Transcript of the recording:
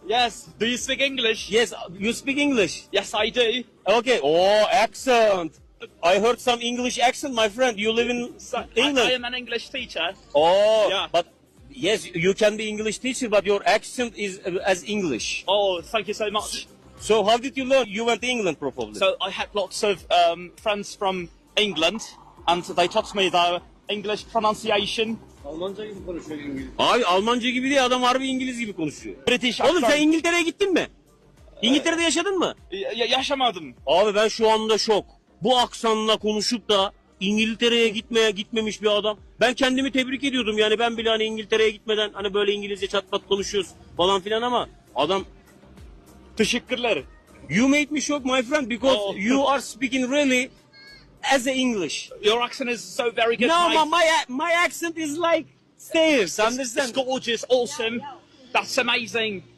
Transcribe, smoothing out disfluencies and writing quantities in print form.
Yes. Do you speak English? Yes, you speak English. Yes, I do. Okay. Oh, accent. I heard some English accent, my friend. You live in England. I am an English teacher. Oh, Yeah. but yes, you can be English teacher, but your accent is as English. Oh, thank you so much. So how did you learn? You went to England probably. So I had lots of friends from England, and they taught me the English pronunciation. Almanca gibi konuşuyor İngilizce. Abi Almanca gibi değil, adam harbi İngiliz gibi konuşuyor. British Oğlum sen accent. İngiltere'ye gittin mi? İngiltere'de yaşadın mı? Yaşamadım. Abi ben şu anda şok. Bu aksanla konuşup da İngiltere'ye gitmemiş bir adam. Ben kendimi tebrik ediyordum yani, ben bile hani İngiltere'ye gitmeden hani böyle İngilizce çat pat konuşuyoruz falan filan ama adam... Teşekkürler. You made me shock my friend because Oh. you are speaking really as a English. Your accent is so very good. No, mate. my accent is like stairs, understand? It's gorgeous, awesome. That's amazing.